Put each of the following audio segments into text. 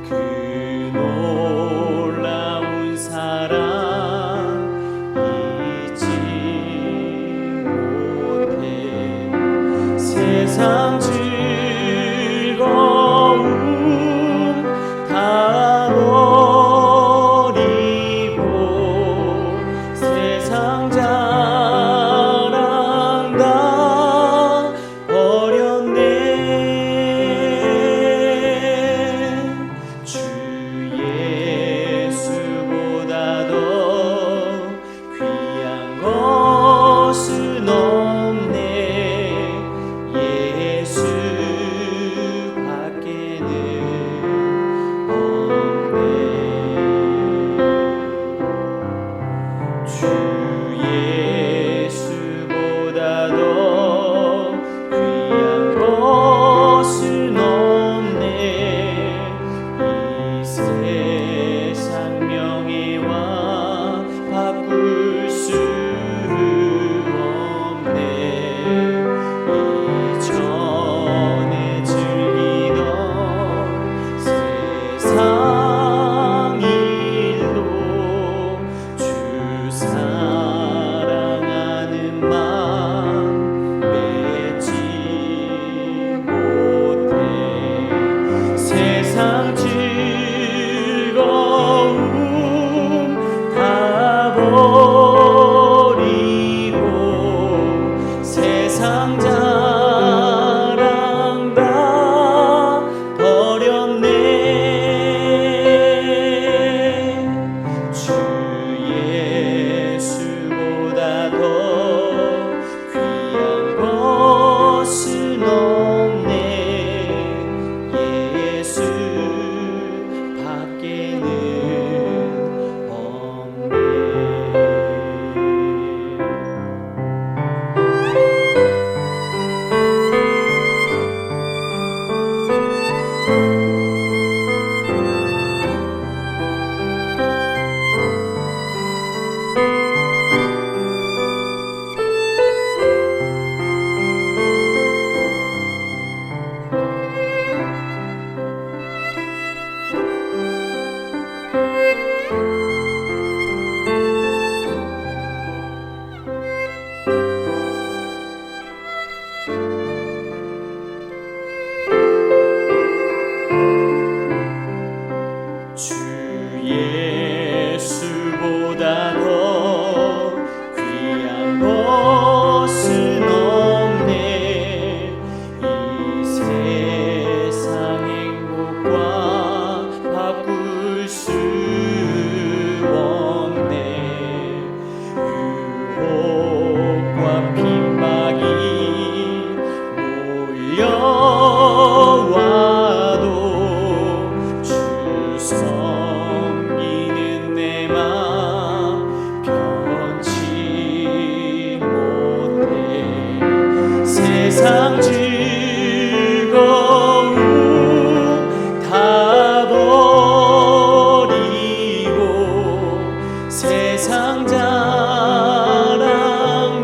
그 놀라운 사랑 잊지 못해. 세상 즐거움 다 버리고 세상 자랑 다 버렸네. 주 예수보다 더 귀한 것은 없네. 예수 밖에는 없네. 주 예수보다 더 귀한 것은 없네. 이 세상 명예와 바꿀 수 없네. 이전에 즐기던 세상 일로 주 사랑하는 맘 맺지 못해. 세상 즐거움 다 버리고 세상 자랑 다 버렸네. 주 예수보다 더 귀한 것은 없네. 예수 밖에는 없네. 주 예수보다 더 귀한 것은 없네. 이 세상 행복과 바꿀 수 없네. 유혹과 핍박이 몰려와도 주 섬기는 내 맘 변치 못해. 세상 즐거움 다 버리고 세상 자랑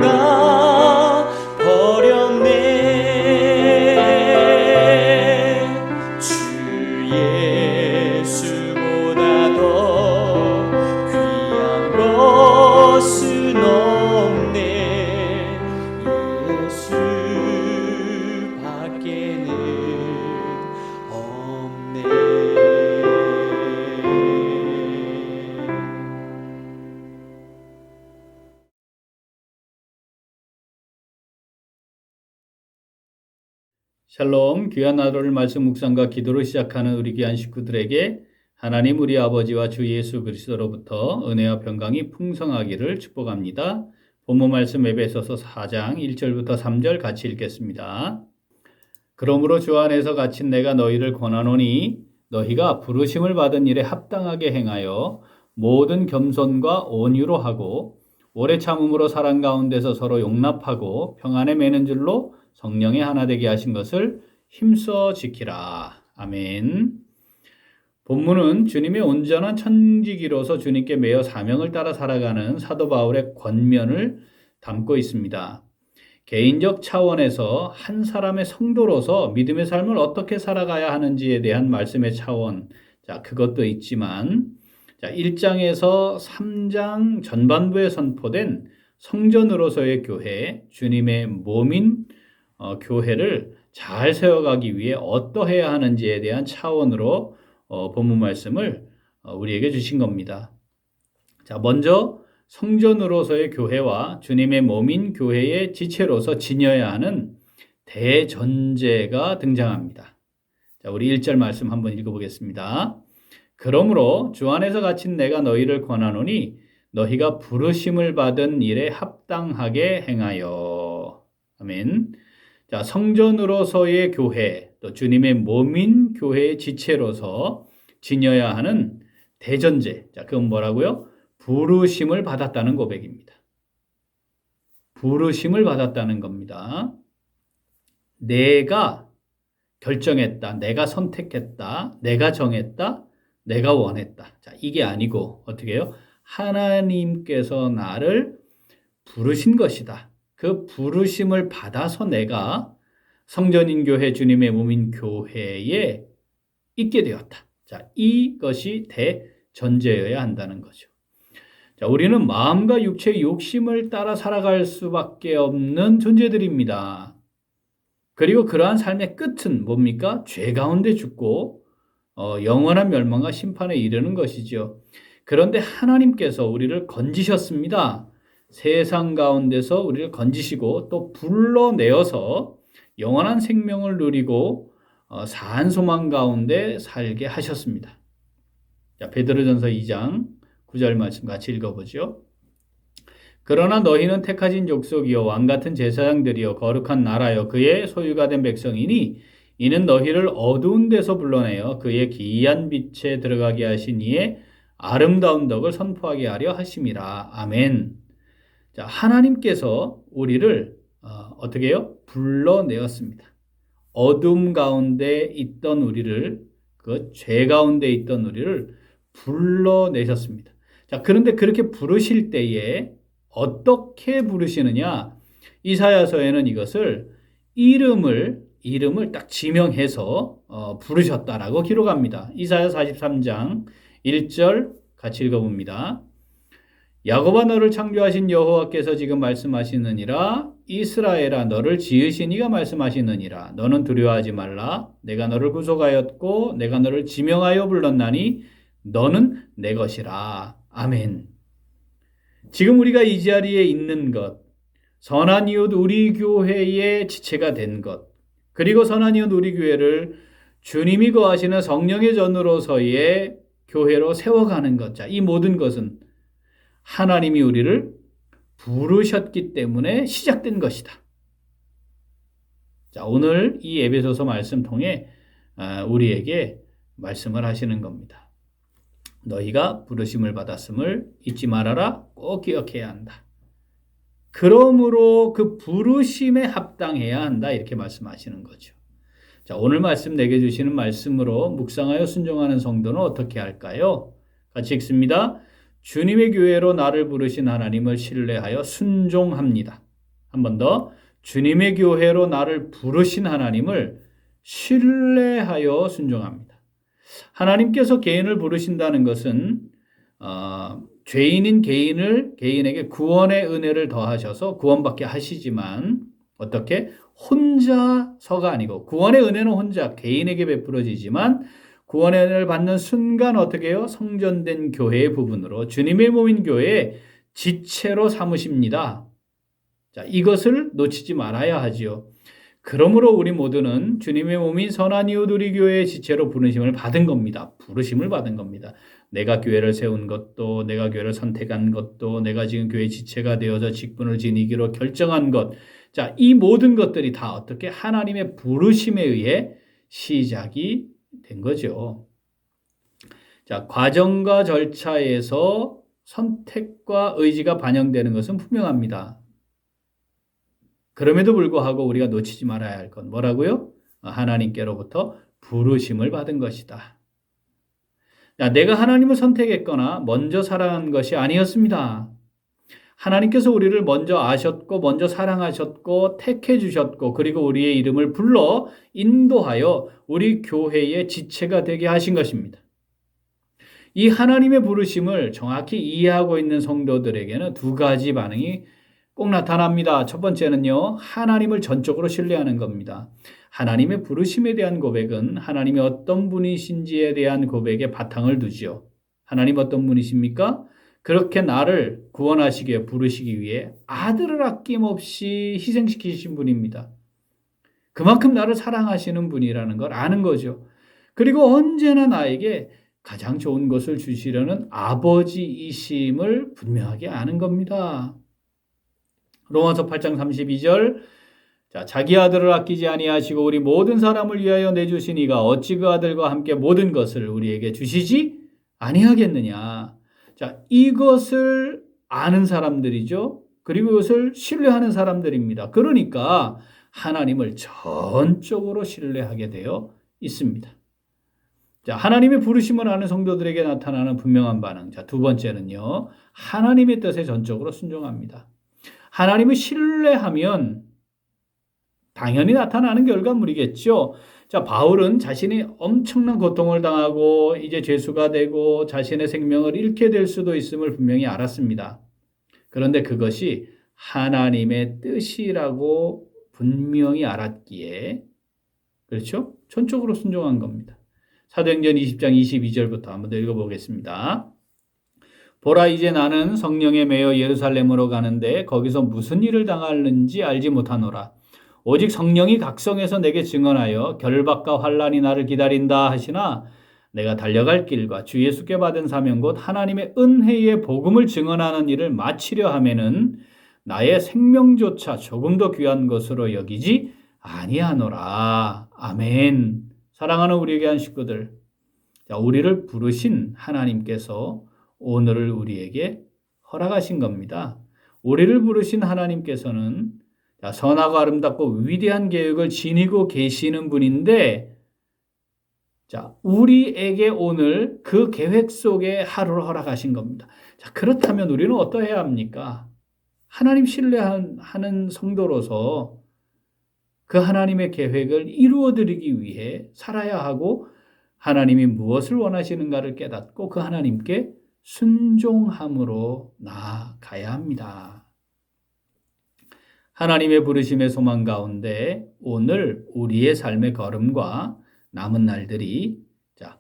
다 버렸네. 주 예수보다 더 귀한 것은 없네. 예수 밖에는 없네. 샬롬, 귀한 하루를 말씀 묵상과 기도로 시작하는 우리 귀한 식구들에게 하나님 우리 아버지와 주 예수 그리스도로부터 은혜와 평강이 풍성하기를 축복합니다. 본문 말씀 에베소서 4장 1절부터 3절 같이 읽겠습니다. 그러므로 주 안에서 갇힌 내가 너희를 권하노니 너희가 부르심을 받은 일에 합당하게 행하여 모든 겸손과 온유로 하고 오래 참음으로 사랑 가운데서 서로 용납하고 평안에 매는 줄로 성령의 하나 되게 하신 것을 힘써 지키라. 아멘. 본문은 주님의 온전한 천지기로서 주님께 매여 사명을 따라 살아가는 사도 바울의 권면을 담고 있습니다. 개인적 차원에서 한 사람의 성도로서 믿음의 삶을 어떻게 살아가야 하는지에 대한 말씀의 차원, 자, 그것도 있지만, 자, 1장에서 3장 전반부에 선포된 성전으로서의 교회, 주님의 몸인 교회를 잘 세워가기 위해 어떠해야 하는지에 대한 차원으로 본문 말씀을 우리에게 주신 겁니다. 자, 먼저 성전으로서의 교회와 주님의 몸인 교회의 지체로서 지녀야 하는 대전제가 등장합니다. 자, 우리 1절 말씀 한번 읽어보겠습니다. 그러므로 주 안에서 갇힌 내가 너희를 권하노니 너희가 부르심을 받은 일에 합당하게 행하여. 아멘. 자, 성전으로서의 교회, 또 주님의 몸인 교회의 지체로서 지녀야 하는 대전제. 자, 그건 뭐라고요? 부르심을 받았다는 고백입니다. 부르심을 받았다는 겁니다. 내가 결정했다, 내가 선택했다, 내가 정했다, 내가 원했다. 자, 이게 아니고 어떻게 해요? 하나님께서 나를 부르신 것이다. 그 부르심을 받아서 내가 성전인 교회, 주님의 몸인 교회에 있게 되었다. 자, 이것이 대전제여야 한다는 거죠. 자, 우리는 마음과 육체의 욕심을 따라 살아갈 수밖에 없는 존재들입니다. 그리고 그러한 삶의 끝은 뭡니까? 죄 가운데 죽고 영원한 멸망과 심판에 이르는 것이죠. 그런데 하나님께서 우리를 건지셨습니다. 세상 가운데서 우리를 건지시고 또 불러내어서 영원한 생명을 누리고 사한 소망 가운데 살게 하셨습니다. 자, 베드로전서 2장 9절 말씀 같이 읽어보죠. 그러나 너희는 택하신 족속이요 왕같은 제사장들이요 거룩한 나라요 그의 소유가 된 백성이니 이는 너희를 어두운 데서 불러내어 그의 기이한 빛에 들어가게 하신 이의 아름다운 덕을 선포하게 하려 하심이라. 아멘. 자, 하나님께서 우리를 어떻게 해요? 불러내었습니다. 어둠 가운데 있던 우리를, 그 죄 가운데 있던 우리를 불러내셨습니다. 자, 그런데 그렇게 부르실 때에 어떻게 부르시느냐? 이사야서에는 이것을 이름을 딱 지명해서 부르셨다라고 기록합니다. 이사야 43장 1절 같이 읽어봅니다. 야곱아 너를 창조하신 여호와께서 지금 말씀하시느니라. 이스라엘아 너를 지으신 이가 말씀하시느니라. 너는 두려워하지 말라. 내가 너를 구속하였고 내가 너를 지명하여 불렀나니 너는 내 것이라. 아멘. 지금 우리가 이 자리에 있는 것, 선한 이웃 우리 교회의 지체가 된 것, 그리고 선한 이웃 우리 교회를 주님이 거하시는 성령의 전으로서의 교회로 세워가는 것, 자, 이 모든 것은 하나님이 우리를 부르셨기 때문에 시작된 것이다. 자, 오늘 이 에베소서 말씀 통해 우리에게 말씀을 하시는 겁니다. 너희가 부르심을 받았음을 잊지 말아라. 꼭 기억해야 한다. 그러므로 그 부르심에 합당해야 한다. 이렇게 말씀하시는 거죠. 자, 오늘 말씀 내게 주시는 말씀으로 묵상하여 순종하는 성도는 어떻게 할까요? 같이 읽습니다. 주님의 교회로 나를 부르신 하나님을 신뢰하여 순종합니다. 한 번 더. 주님의 교회로 나를 부르신 하나님을 신뢰하여 순종합니다. 하나님께서 개인을 부르신다는 것은 죄인인 개인에게 구원의 은혜를 더하셔서 구원받게 하시지만 어떻게? 혼자서가 아니고 구원의 은혜는 혼자 개인에게 베풀어지지만 구원의 은혜를 받는 순간 어떻게 해요? 성전된 교회의 부분으로 주님의 몸인 교회의 지체로 삼으십니다. 자, 이것을 놓치지 말아야 하지요. 그러므로 우리 모두는 주님의 몸인 선한 이웃 우리 교회의 지체로 부르심을 받은 겁니다. 부르심을 받은 겁니다. 내가 교회를 세운 것도, 내가 교회를 선택한 것도, 내가 지금 교회 지체가 되어서 직분을 지니기로 결정한 것. 자, 이 모든 것들이 다 어떻게 하나님의 부르심에 의해 시작이 된 거죠. 자, 과정과 절차에서 선택과 의지가 반영되는 것은 분명합니다. 그럼에도 불구하고 우리가 놓치지 말아야 할 건 뭐라고요? 하나님께로부터 부르심을 받은 것이다. 자, 내가 하나님을 선택했거나 먼저 살아간 것이 아니었습니다. 하나님께서 우리를 먼저 아셨고 먼저 사랑하셨고 택해 주셨고 그리고 우리의 이름을 불러 인도하여 우리 교회의 지체가 되게 하신 것입니다. 이 하나님의 부르심을 정확히 이해하고 있는 성도들에게는 두 가지 반응이 꼭 나타납니다. 첫 번째는요, 하나님을 전적으로 신뢰하는 겁니다. 하나님의 부르심에 대한 고백은 하나님이 어떤 분이신지에 대한 고백에 바탕을 두지요. 하나님 어떤 분이십니까? 그렇게 나를 구원하시기에 부르시기 위해 아들을 아낌없이 희생시키신 분입니다. 그만큼 나를 사랑하시는 분이라는 걸 아는 거죠. 그리고 언제나 나에게 가장 좋은 것을 주시려는 아버지이심을 분명하게 아는 겁니다. 로마서 8장 32절 자기 아들을 아끼지 아니하시고 우리 모든 사람을 위하여 내주신 이가 어찌 그 아들과 함께 모든 것을 우리에게 주시지 아니하겠느냐. 자, 이것을 아는 사람들이죠. 그리고 이것을 신뢰하는 사람들입니다. 그러니까 하나님을 전적으로 신뢰하게 되어 있습니다. 자, 하나님의 부르심을 아는 성도들에게 나타나는 분명한 반응. 자, 두 번째는요, 하나님의 뜻에 전적으로 순종합니다. 하나님을 신뢰하면 당연히 나타나는 결과물이겠죠. 자, 바울은 자신이 엄청난 고통을 당하고 이제 죄수가 되고 자신의 생명을 잃게 될 수도 있음을 분명히 알았습니다. 그런데 그것이 하나님의 뜻이라고 분명히 알았기에, 그렇죠? 전적으로 순종한 겁니다. 사도행전 20장 22절부터 한번 더 읽어보겠습니다. 보라, 이제 나는 성령에 매여 예루살렘으로 가는데 거기서 무슨 일을 당하는지 알지 못하노라. 오직 성령이 각성해서 내게 증언하여 결박과 환난이 나를 기다린다 하시나 내가 달려갈 길과 주 예수께 받은 사명 곧 하나님의 은혜의 복음을 증언하는 일을 마치려 하면은 나의 생명조차 조금 더 귀한 것으로 여기지 아니하노라. 아멘. 사랑하는 우리 교회 식구들, 자, 우리를 부르신 하나님께서 오늘을 우리에게 허락하신 겁니다. 우리를 부르신 하나님께서는 선하고 아름답고 위대한 계획을 지니고 계시는 분인데, 자, 우리에게 오늘 그 계획 속에 하루를 허락하신 겁니다. 자, 그렇다면 우리는 어떠해야 합니까? 하나님 신뢰하는 성도로서 그 하나님의 계획을 이루어드리기 위해 살아야 하고 하나님이 무엇을 원하시는가를 깨닫고 그 하나님께 순종함으로 나아가야 합니다. 하나님의 부르심의 소망 가운데 오늘 우리의 삶의 걸음과 남은 날들이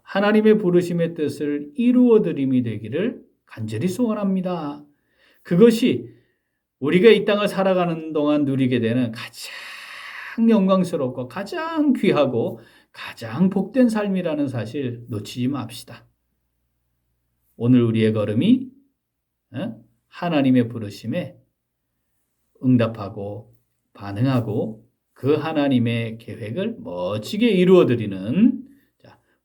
하나님의 부르심의 뜻을 이루어드림이 되기를 간절히 소원합니다. 그것이 우리가 이 땅을 살아가는 동안 누리게 되는 가장 영광스럽고 가장 귀하고 가장 복된 삶이라는 사실 놓치지 맙시다. 오늘 우리의 걸음이 하나님의 부르심에 응답하고 반응하고 그 하나님의 계획을 멋지게 이루어드리는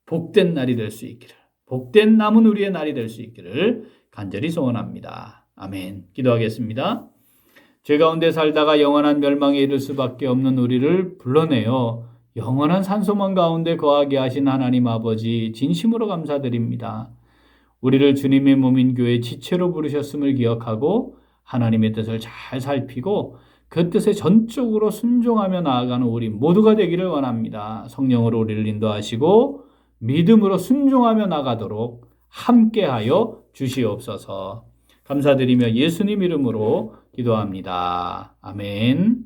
복된 날이 될 수 있기를, 복된 남은 우리의 날이 될 수 있기를 간절히 소원합니다. 아멘. 기도하겠습니다. 죄 가운데 살다가 영원한 멸망에 이를 수밖에 없는 우리를 불러내어 영원한 산소망 가운데 거하게 하신 하나님 아버지, 진심으로 감사드립니다. 우리를 주님의 몸인 교회 지체로 부르셨음을 기억하고 하나님의 뜻을 잘 살피고 그 뜻에 전적으로 순종하며 나아가는 우리 모두가 되기를 원합니다. 성령으로 우리를 인도하시고 믿음으로 순종하며 나가도록 함께하여 주시옵소서. 감사드리며 예수님 이름으로 기도합니다. 아멘.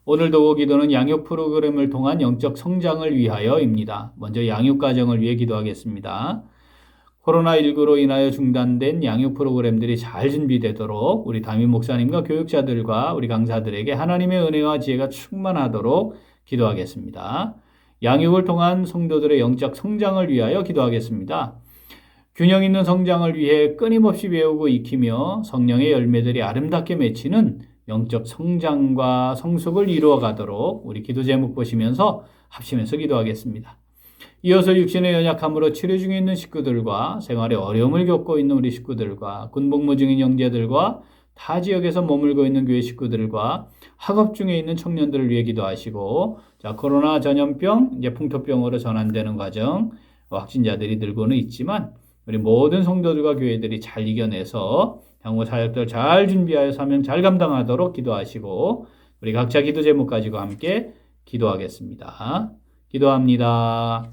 오늘도 기도는 양육 프로그램을 통한 영적 성장을 위하여입니다. 먼저 양육 가정을 위해 기도하겠습니다. 코로나19로 인하여 중단된 양육 프로그램들이 잘 준비되도록 우리 담임 목사님과 교육자들과 우리 강사들에게 하나님의 은혜와 지혜가 충만하도록 기도하겠습니다. 양육을 통한 성도들의 영적 성장을 위하여 기도하겠습니다. 균형 있는 성장을 위해 끊임없이 배우고 익히며 성령의 열매들이 아름답게 맺히는 영적 성장과 성숙을 이루어가도록 우리 기도 제목 보시면서 합심해서 기도하겠습니다. 이어서 육신의 연약함으로 치료 중에 있는 식구들과 생활에 어려움을 겪고 있는 우리 식구들과 군복무 중인 형제들과 타 지역에서 머물고 있는 교회 식구들과 학업 중에 있는 청년들을 위해 기도하시고, 코로나 전염병, 이제 풍토병으로 전환되는 과정, 확진자들이 늘고는 있지만 우리 모든 성도들과 교회들이 잘 이겨내서 향후 사역들 잘 준비하여 사명 잘 감당하도록 기도하시고 우리 각자 기도 제목 가지고 함께 기도하겠습니다. 기도합니다.